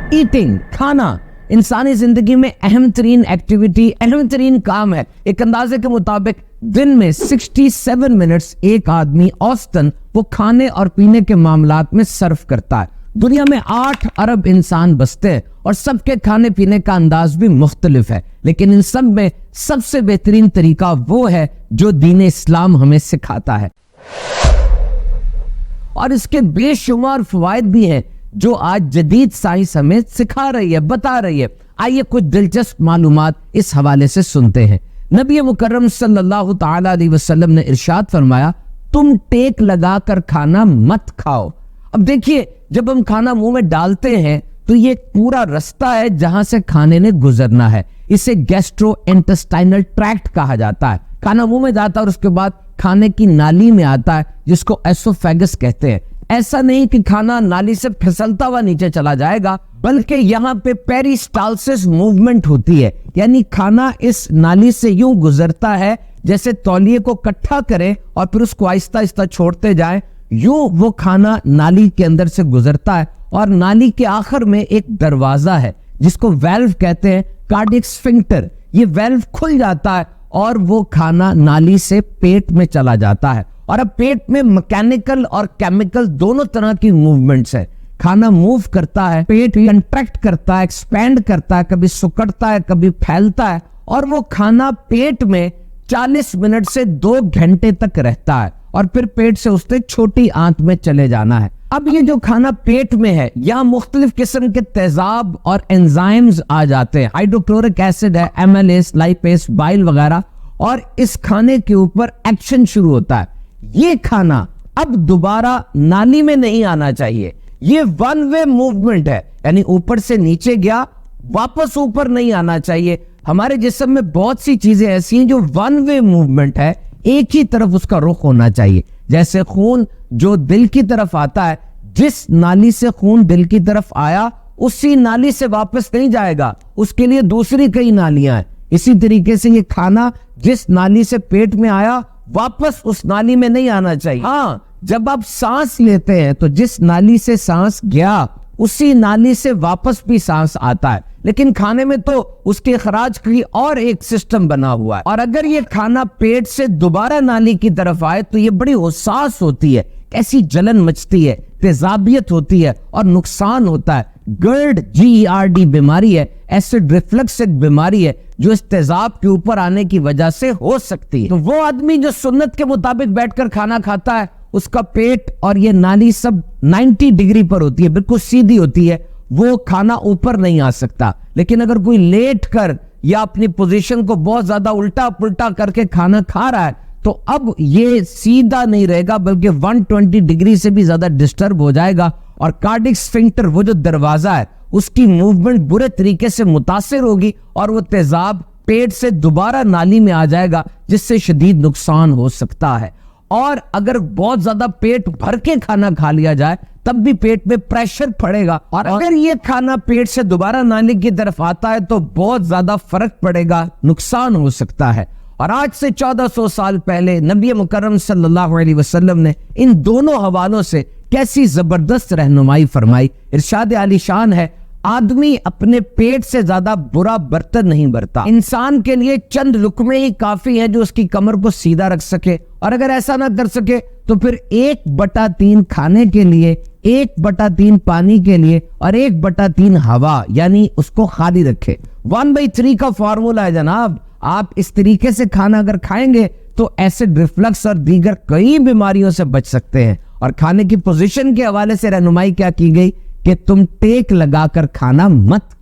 Eating, کھانا انسانی زندگی میں اہم ترین ایکٹیویٹی، اہم ترین کام ہے۔ ایک اندازے کے مطابق دن میں 67 منٹس ایک آدمی اوسطاً وہ کھانے اور پینے کے معاملات میں صرف کرتا ہے۔ دنیا میں 8 ارب انسان بستے ہیں اور سب کے کھانے پینے کا انداز بھی مختلف ہے، لیکن ان سب میں سب سے بہترین طریقہ وہ ہے جو دین اسلام ہمیں سکھاتا ہے، اور اس کے بے شمار فوائد بھی ہیں جو آج جدید سائنس ہمیں سکھا رہی ہے، بتا رہی ہے۔ آئیے کچھ دلچسپ معلومات اس حوالے سے سنتے ہیں۔ نبی مکرم صلی اللہ تعالی علیہ وسلم نے ارشاد فرمایا، تم ٹیک لگا کر کھانا مت کھاؤ۔ اب دیکھیے، جب ہم کھانا منہ میں ڈالتے ہیں تو یہ پورا رستہ ہے جہاں سے کھانے نے گزرنا ہے، اسے گیسٹرو انٹسٹائنل ٹریکٹ کہا جاتا ہے۔ کھانا منہ میں جاتا ہے اور اس کے بعد کھانے کی نالی میں آتا ہے جس کو ایسوفیگس کہتے ہیں۔ ایسا نہیں کہ کھانا نالی سے پھسلتا ہوا نیچے چلا جائے گا، بلکہ یہاں پہ پیریسٹالسس موومنٹ ہوتی ہے، یعنی کھانا اس نالی سے یوں گزرتا ہے جیسے تولیے کو کٹھا کریں اور پھر اس کو آہستہ آہستہ چھوڑتے جائیں، یوں وہ کھانا نالی کے اندر سے گزرتا ہے، اور نالی کے آخر میں ایک دروازہ ہے جس کو ویلو کہتے ہیں، کارڈک اسفنکٹر۔ یہ ویلو کھل جاتا ہے اور وہ کھانا نالی سے پیٹ میں چلا جاتا ہے، اور اب پیٹ میں مکینیکل اور کیمیکل دونوں طرح کی موومنٹس ہیں۔ کھانا موو کرتا ہے، پیٹ کنٹریکٹ کرتا ہے، ایکسپینڈ کرتا ہے، کبھی سکڑتا ہے، کبھی پھیلتا ہے، اور وہ کھانا پیٹ میں 40 منٹ سے 2 گھنٹے تک رہتا ہے، اور پھر پیٹ سے اس نے چھوٹی آنت میں چلے جانا ہے۔ اب یہ جو کھانا پیٹ میں ہے، یہاں مختلف قسم کے تیزاب اور انزائمز آ جاتے ہیں، ہائیڈروکلورک ایسڈ ہے، ایملیز، لائپیز، بائل وغیرہ، اور اس کھانے کے اوپر ایکشن شروع ہوتا ہے۔ یہ کھانا اب دوبارہ نالی میں نہیں آنا چاہیے، یہ ون وے موومنٹ ہے، یعنی اوپر سے نیچے گیا، واپس اوپر نہیں آنا چاہیے۔ ہمارے جسم میں بہت سی چیزیں ایسی ہیں جو ون وے موومنٹ ہے، ایک ہی طرف اس کا رخ ہونا چاہیے۔ جیسے خون جو دل کی طرف آتا ہے، جس نالی سے خون دل کی طرف آیا اسی نالی سے واپس نہیں جائے گا، اس کے لیے دوسری کئی نالیاں ہیں۔ اسی طریقے سے یہ کھانا جس نالی سے پیٹ میں آیا واپس اس نالی میں نہیں آنا چاہیے۔ ہاں، جب آپ سانس لیتے ہیں تو جس نالی سے سانس گیا اسی نالی سے واپس بھی سانس آتا ہے، لیکن کھانے میں تو اس کے اخراج کی اور ایک سسٹم بنا ہوا ہے، اور اگر یہ کھانا پیٹ سے دوبارہ نالی کی طرف آئے تو یہ بڑی حساس ہوتی ہے، کیسی جلن مچتی ہے، تیزابیت ہوتی ہے اور نقصان ہوتا ہے۔ گرڈ GERD بیماری ہے، ایسڈ ریفلکس ایک بیماری ہے جو اس تیزاب کے اوپر آنے کی وجہ سے ہو سکتی ہے۔ تو وہ آدمی جو سنت کے مطابق بیٹھ کر کھانا کھاتا ہے، اس کا پیٹ اور یہ نالی سب 90 ڈگری پر ہوتی ہے، بالکل سیدھی ہوتی ہے، وہ کھانا اوپر نہیں آ سکتا۔ لیکن اگر کوئی لیٹ کر یا اپنی پوزیشن کو بہت زیادہ الٹا پلٹا کر کے کھانا کھا رہا ہے تو اب یہ سیدھا نہیں رہے گا، بلکہ 120 ڈگری سے بھی زیادہ ڈسٹرب ہو جائے گا، اور کارڈک اسفنکٹر وہ جو دروازہ ہے اس کی موومنٹ برے طریقے سے متاثر ہوگی، اور وہ تیزاب پیٹ سے دوبارہ نالی میں آ جائے گا، جس سے شدید نقصان ہو سکتا ہے۔ اور اگر بہت زیادہ پیٹ بھر کے کھانا کھا لیا جائے تب بھی پیٹ میں پریشر پڑے گا، اور اگر یہ کھانا پیٹ سے دوبارہ نالی کی طرف آتا ہے تو بہت زیادہ فرق پڑے گا، نقصان ہو سکتا ہے۔ اور آج سے 1400 سال پہلے نبی مکرم صلی اللہ علیہ وسلم نے ان دونوں حوالوں سے کیسی زبردست رہنمائی فرمائی۔ ارشاد عالی شان ہے، آدمی اپنے پیٹ سے زیادہ برا برتن نہیں برتا۔ انسان کے لیے چند لقمے ہی کافی ہیں جو اس کی کمر کو سیدھا رکھ سکے، اور اگر ایسا نہ کر سکے تو پھر 1/3 کھانے کے لیے، 1/3 پانی کے لیے، اور 1/3 ہوا، یعنی اس کو خالی رکھے۔ 1/3 کا فارمولا ہے جناب۔ آپ اس طریقے سے کھانا اگر کھائیں گے تو ایسڈ ریفلکس اور دیگر کئی بیماریوں سے بچ سکتے ہیں۔ اور کھانے کی پوزیشن کے حوالے سے رہنمائی کیا کی گئی کہ تم ٹیک لگا کر کھانا مت